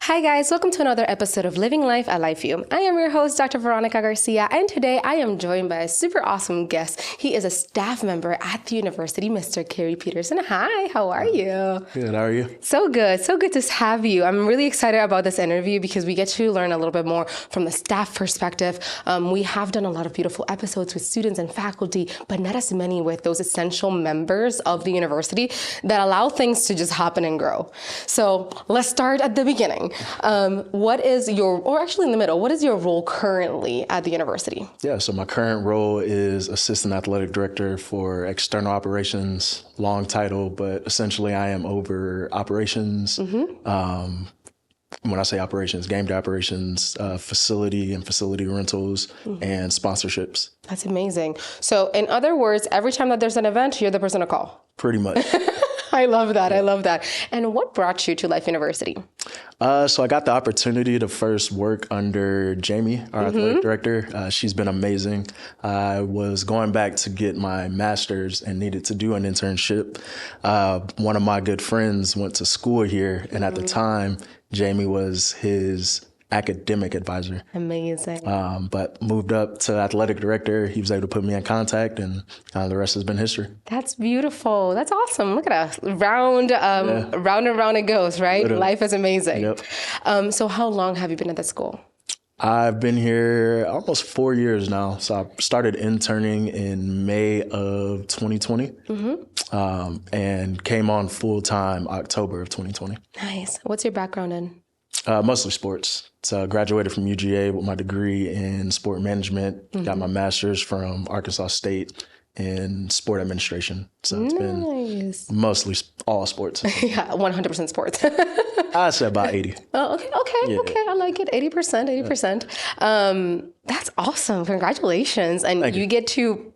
Hi guys, welcome to another episode of Living Life at Life View. I am your host, Dr. Veronica Garcia, and today I am joined by a super awesome guest. He is a staff member at the university, Mr. Karey Peterson. Hi, how are you? Good, how are you? So good to have you. I'm really excited about this interview because we get to learn a little bit more from the staff perspective. We have done a lot of beautiful episodes with students and faculty, but not as many with those essential members of the university that allow things to just happen and grow. So let's start at the beginning. What is your, or actually in the middle, what is your role currently at the university? Yeah, so my current role is Assistant Athletic Director for External Operations, long title, but essentially I am over operations. When I say operations, game day operations, facility and facility rentals, and sponsorships. That's amazing. So in other words, every time that there's an event, you're the person to call. Pretty much. I love that. I love that. And what brought you to Life University? So I got the opportunity to first work under Jamie, our athletic director. She's been amazing. I was going back to get my master's and needed to do an internship. One of my good friends went to school here, and at the time, Jamie was his academic advisor. Amazing. But moved up to athletic director. He was able to put me in contact, and the rest has been history. That's beautiful. That's awesome. Look at us. Round and round it goes, right? Literally. Life is amazing. Yep. So how long have you been at the school? I've been here almost 4 years now. So I started interning in May of 2020 and came on full time October of 2020. Nice. What's your background in? Mostly sports. So I graduated from UGA with my degree in sport management, got my master's from Arkansas State in sport administration. So it's been mostly all sports. Yeah, 100% sports. I'd say about 80. Oh, okay. I like it. 80%. That's awesome. Congratulations. And you get to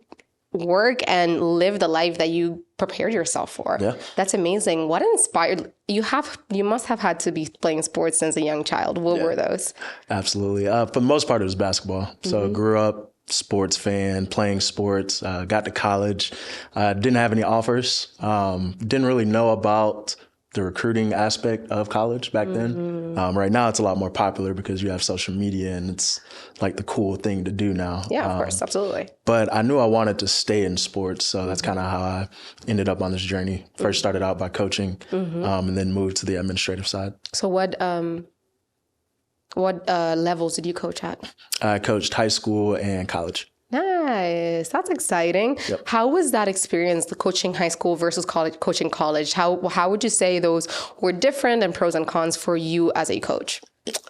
work and live the life that you prepared yourself for. Yeah. That's amazing. What inspired you? Must have had to be playing sports since a young child. What were those? Absolutely. For the most part, it was basketball. So grew up sports fan, playing sports, got to college, didn't have any offers, didn't really know about the recruiting aspect of college back then. Right now, it's a lot more popular because you have social media and it's like the cool thing to do now. Yeah, of course. Absolutely. But I knew I wanted to stay in sports. So that's kind of how I ended up on this journey. First started out by coaching and then moved to the administrative side. So what levels did you coach at? I coached high school and college. Nice. That's exciting. Yep. How was that experience, the coaching high school versus coaching college? How would you say those were different and pros and cons for you as a coach?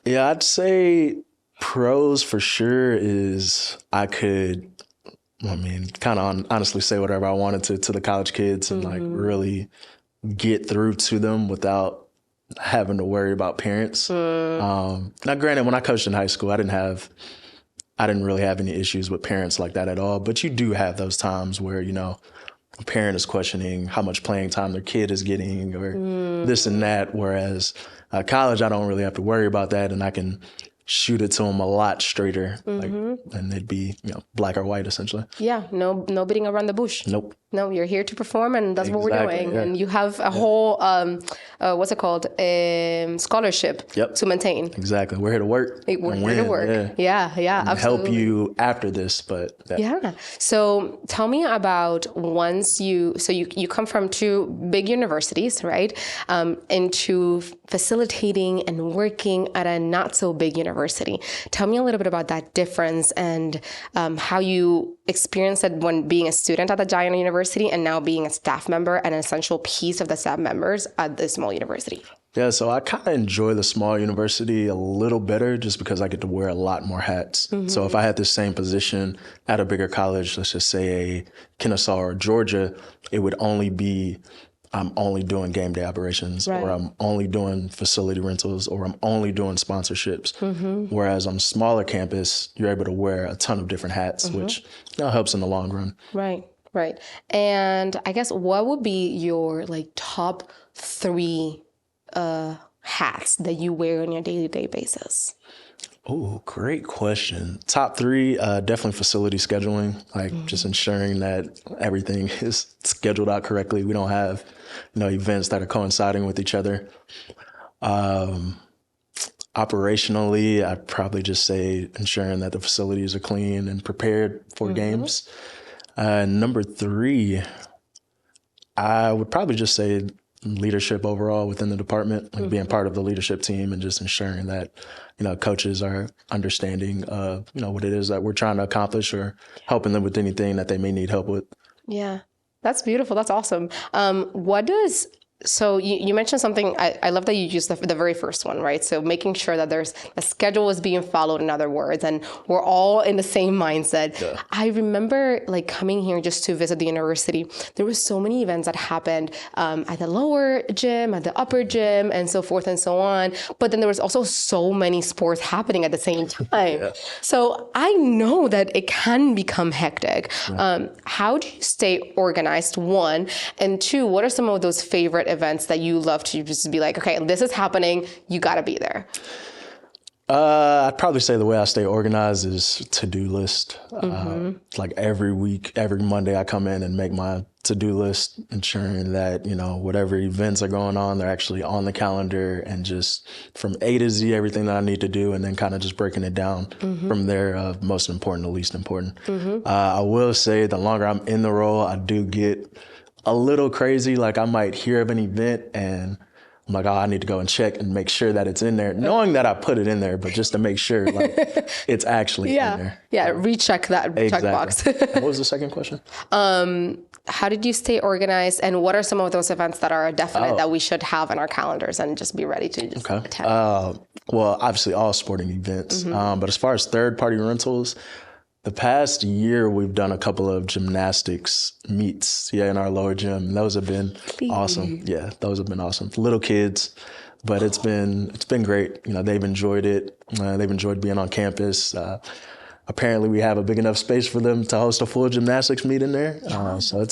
Yeah, I'd say pros for sure is I could, kind of honestly say whatever I wanted to the college kids and like really get through to them without having to worry about parents. Now, granted, when I coached in high school, I didn't really have any issues with parents like that at all. But you do have those times where, a parent is questioning how much playing time their kid is getting or this and that. Whereas college, I don't really have to worry about that. And I can shoot it to them a lot straighter. And they'd be, black or white, essentially. Yeah. No beating around the bush. Nope. No, you're here to perform, and that's what we're doing. Yeah. And you have a whole, what's it called? Scholarship to maintain. Exactly. We're here to work. We're here to work. Yeah, and absolutely. help you after this, but. Yeah. So tell me about once you come from two big universities, right? Into facilitating and working at a not so big university. Tell me a little bit about that difference and how you experienced it when being a student at the giant university and now being a staff member and an essential piece of the staff members at the small university. Yeah, so I kind of enjoy the small university a little better just because I get to wear a lot more hats. So if I had the same position at a bigger college, let's just say a Kennesaw or Georgia, it would only be I'm only doing game day operations or I'm only doing facility rentals or I'm only doing sponsorships. Whereas on a smaller campus, you're able to wear a ton of different hats, which helps in the long run. Right. And I guess what would be your top 3 hats that you wear on your day-to-day basis? Oh, great question. Top 3, definitely facility scheduling, just ensuring that everything is scheduled out correctly. We don't have, events that are coinciding with each other. Operationally, I'd probably just say ensuring that the facilities are clean and prepared for games. Number 3, I would probably just say leadership overall within the department, like being part of the leadership team and just ensuring that, coaches are understanding of, what it is that we're trying to accomplish or helping them with anything that they may need help with. Yeah, that's beautiful. That's awesome. So you mentioned something, I love that you used the very first one, right? So making sure that there's a schedule is being followed, in other words, and we're all in the same mindset. Yeah. I remember like coming here just to visit the university. There were so many events that happened at the lower gym, at the upper gym, and so forth and so on. But then there was also so many sports happening at the same time. Yeah. So I know that it can become hectic. Yeah. How do you stay organized, 1? And 2, what are some of those favorite events that you love to just be like, okay, this is happening, you got to be there? I'd probably say the way I stay organized is to-do list. Like every week, every Monday I come in and make my to-do list, ensuring that, whatever events are going on, they're actually on the calendar, and just from A to Z, everything that I need to do, and then kind of just breaking it down from there of most important to least important. I will say the longer I'm in the role, I do get a little crazy. Like I might hear of an event and I'm like, oh, I need to go and check and make sure that it's in there, knowing that I put it in there, but just to make sure like it's actually in there. Yeah, recheck that checkbox. What was the second question? How did you stay organized, and what are some of those events that are definite that we should have in our calendars and just be ready to just attend? Well, obviously all sporting events, but as far as third-party rentals, the past year, we've done a couple of gymnastics meets, in our lower gym. Those have been awesome. Yeah, those have been awesome. Little kids, but it's been great. They've enjoyed it. They've enjoyed being on campus. Apparently, we have a big enough space for them to host a full gymnastics meet in there. So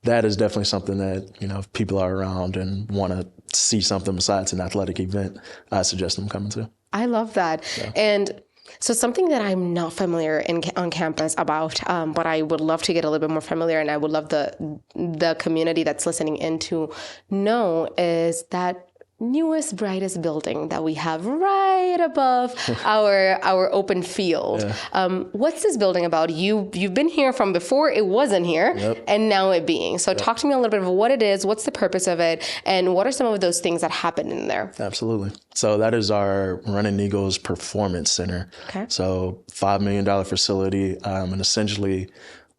that is definitely something that, if people are around and want to see something besides an athletic event, I suggest them coming to. I love that. Yeah. And so something that I'm not familiar on campus about, but I would love to get a little bit more familiar, and I would love the community that's listening in to know, is that newest, brightest building that we have right above our open field. Yeah. What's this building about? You've been here from before it wasn't here, and now it being. So talk to me a little bit of what it is, what's the purpose of it, and what are some of those things that happen in there? Absolutely. So that is our Running Eagles Performance Center. Okay. So $5 million facility, and essentially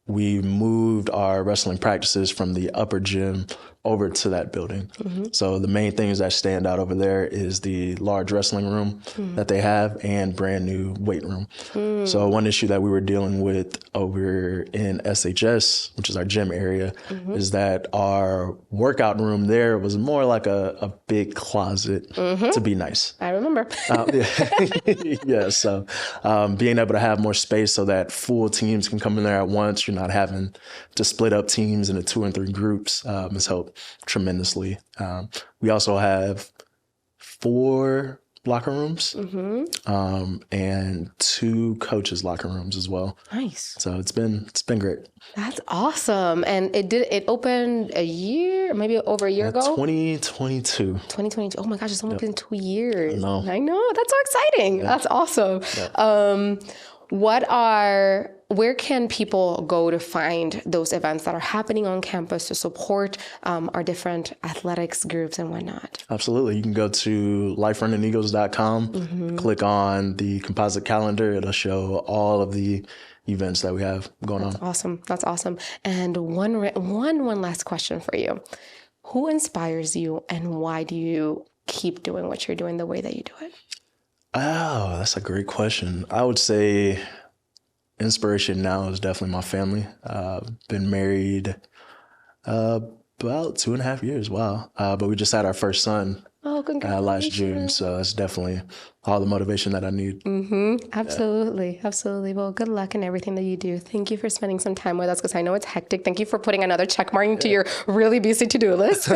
we moved our wrestling practices from the upper gym over to that building. So the main things that stand out over there is the large wrestling room that they have and brand new weight room. So one issue that we were dealing with over in SHS, which is our gym area, is that our workout room there was more like a big closet, to be nice. I remember. Yeah, so being able to have more space so that full teams can come in there at once, you're not having to split up teams into 2 and 3 groups, has helped tremendously. We also have 4 locker rooms and 2 coaches' locker rooms as well. Nice. So it's been great. That's awesome. And it opened a year, maybe over a year ago? 2022. 2022. Oh my gosh, it's only been 2 years. I know. That's so exciting. Yeah. That's awesome. Yeah. Where can people go to find those events that are happening on campus to support our different athletics groups and whatnot? Absolutely. You can go to liferunningeagles.com, click on the composite calendar. It'll show all of the events that we have going on. That's awesome. And one last question for you. Who inspires you, and why do you keep doing what you're doing the way that you do it? Oh, that's a great question. I would say inspiration now is definitely my family. Been married about 2.5 years. Wow. But we just had our first son last June. So that's definitely all the motivation that I need. Absolutely. Yeah. Absolutely. Well, good luck in everything that you do. Thank you for spending some time with us, because I know it's hectic. Thank you for putting another check mark into your really busy to-do list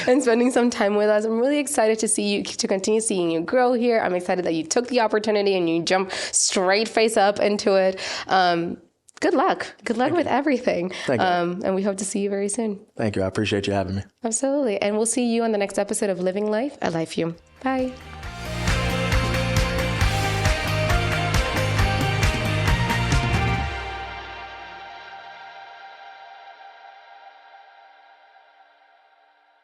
and spending some time with us. I'm really excited to continue seeing you grow here. I'm excited that you took the opportunity and you jumped straight face up into it. Good luck. Good luck with everything. Thank you. And we hope to see you very soon. Thank you. I appreciate you having me. Absolutely. And we'll see you on the next episode of Living Life at LifeU. Bye.